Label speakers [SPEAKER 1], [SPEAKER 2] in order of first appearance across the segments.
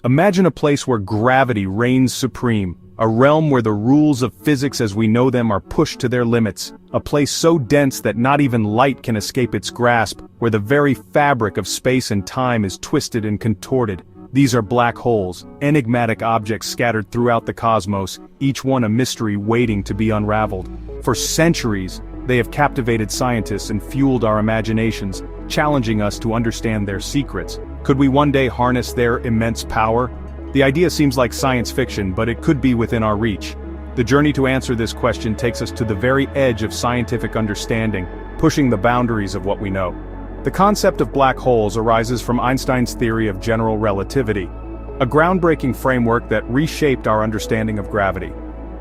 [SPEAKER 1] Imagine a place where gravity reigns supreme, a realm where the rules of physics as we know them are pushed to their limits, a place so dense that not even light can escape its grasp, where the very fabric of space and time is twisted and contorted. These are black holes, enigmatic objects scattered throughout the cosmos, each one a mystery waiting to be unraveled. For centuries, they have captivated scientists and fueled our imaginations, challenging us to understand their secrets. Could we one day harness their immense power? The idea seems like science fiction, but it could be within our reach. The journey to answer this question takes us to the very edge of scientific understanding, pushing the boundaries of what we know. The concept of black holes arises from Einstein's theory of general relativity, a groundbreaking framework that reshaped our understanding of gravity.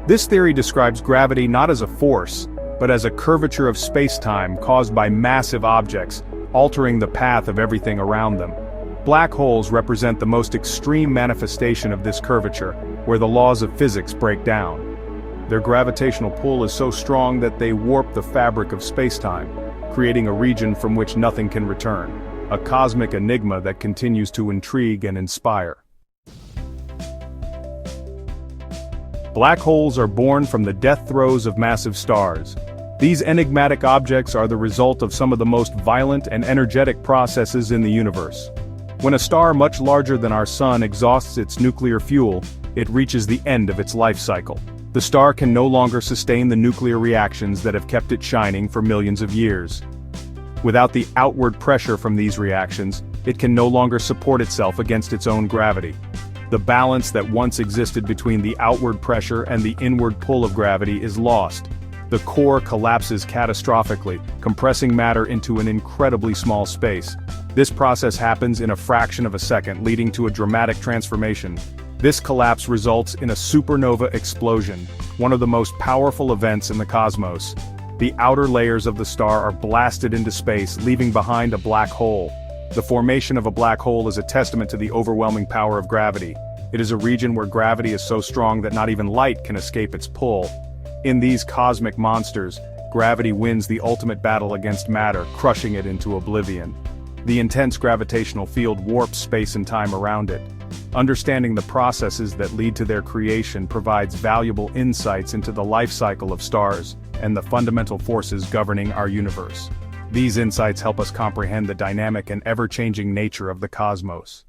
[SPEAKER 1] This theory describes gravity not as a force, but as a curvature of space-time caused by massive objects, altering the path of everything around them. Black holes represent the most extreme manifestation of this curvature, where the laws of physics break down. Their gravitational pull is so strong that they warp the fabric of space-time, creating a region from which nothing can return, a cosmic enigma that continues to intrigue and inspire. Black holes are born from the death throes of massive stars. These enigmatic objects are the result of some of the most violent and energetic processes in the universe. When a star much larger than our Sun exhausts its nuclear fuel, it reaches the end of its life cycle. The star can no longer sustain the nuclear reactions that have kept it shining for millions of years. Without the outward pressure from these reactions, it can no longer support itself against its own gravity. The balance that once existed between the outward pressure and the inward pull of gravity is lost. The core collapses catastrophically, compressing matter into an incredibly small space. This process happens in a fraction of a second, leading to a dramatic transformation. This collapse results in a supernova explosion, one of the most powerful events in the cosmos. The outer layers of the star are blasted into space, leaving behind a black hole. The formation of a black hole is a testament to the overwhelming power of gravity. It is a region where gravity is so strong that not even light can escape its pull. In these cosmic monsters, gravity wins the ultimate battle against matter, crushing it into oblivion. The intense gravitational field warps space and time around it. Understanding the processes that lead to their creation provides valuable insights into the life cycle of stars and the fundamental forces governing our universe. These insights help us comprehend the dynamic and ever-changing nature of the cosmos.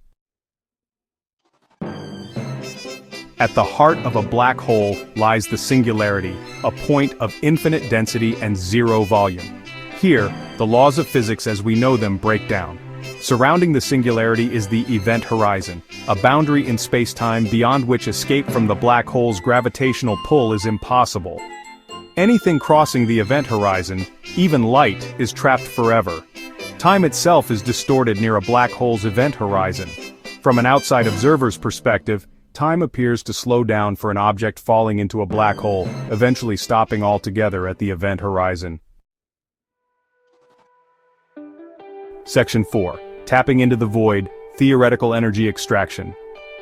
[SPEAKER 1] At the heart of a black hole lies the singularity, a point of infinite density and zero volume. Here, the laws of physics as we know them break down. Surrounding the singularity is the event horizon, a boundary in space-time beyond which escape from the black hole's gravitational pull is impossible. Anything crossing the event horizon, even light, is trapped forever. Time itself is distorted near a black hole's event horizon. From an outside observer's perspective, time appears to slow down for an object falling into a black hole, eventually stopping altogether at the event horizon. Section 4. Tapping into the void, theoretical energy extraction.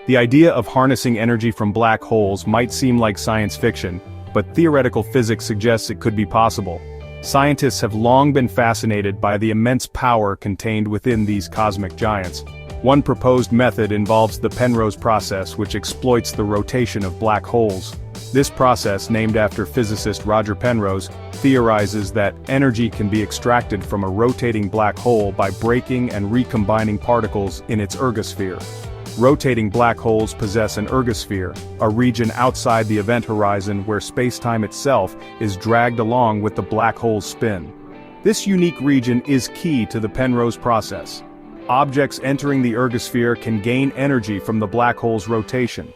[SPEAKER 1] The idea of harnessing energy from black holes might seem like science fiction, but theoretical physics suggests it could be possible. Scientists have long been fascinated by the immense power contained within these cosmic giants. One proposed method involves the Penrose process, which exploits the rotation of black holes. This process, named after physicist Roger Penrose, theorizes that energy can be extracted from a rotating black hole by breaking and recombining particles in its ergosphere. Rotating black holes possess an ergosphere, a region outside the event horizon where space-time itself is dragged along with the black hole's spin. This unique region is key to the Penrose process. Objects entering the ergosphere can gain energy from the black hole's rotation.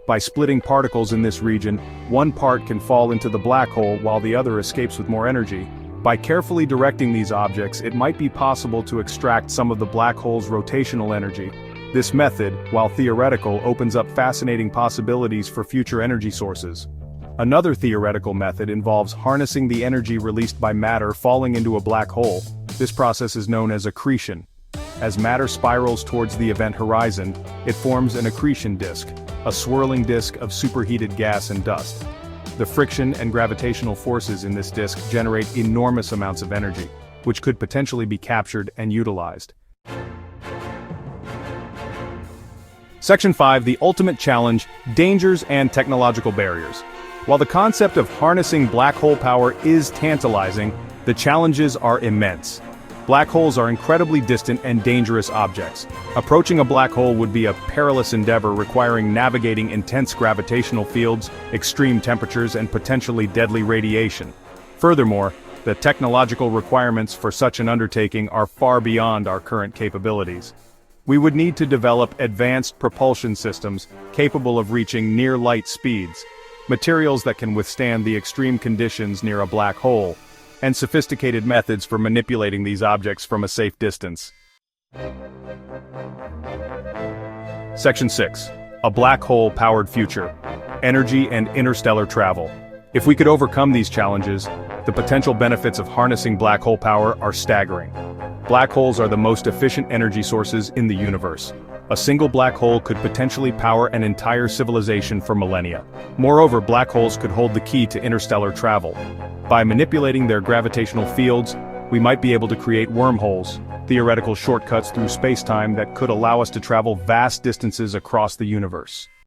[SPEAKER 1] By splitting particles in this region, one part can fall into the black hole while the other escapes with more energy. By carefully directing these objects, it might be possible to extract some of the black hole's rotational energy. This method, while theoretical, opens up fascinating possibilities for future energy sources. Another theoretical method involves harnessing the energy released by matter falling into a black hole. This process is known as accretion. As matter spirals towards the event horizon, it forms an accretion disk, a swirling disk of superheated gas and dust. The friction and gravitational forces in this disk generate enormous amounts of energy, which could potentially be captured and utilized. Section 5. The ultimate challenge, dangers and technological barriers. While the concept of harnessing black hole power is tantalizing, the challenges are immense. Black holes are incredibly distant and dangerous objects. Approaching a black hole would be a perilous endeavor requiring navigating intense gravitational fields, extreme temperatures, and potentially deadly radiation. Furthermore, the technological requirements for such an undertaking are far beyond our current capabilities. We would need to develop advanced propulsion systems capable of reaching near light speeds, materials that can withstand the extreme conditions near a black hole, and sophisticated methods for manipulating these objects from a safe distance. Section 6. A black hole-powered future. Energy and interstellar travel. If we could overcome these challenges, the potential benefits of harnessing black hole power are staggering. Black holes are the most efficient energy sources in the universe. A single black hole could potentially power an entire civilization for millennia. Moreover, black holes could hold the key to interstellar travel. By manipulating their gravitational fields, we might be able to create wormholes, theoretical shortcuts through space-time that could allow us to travel vast distances across the universe.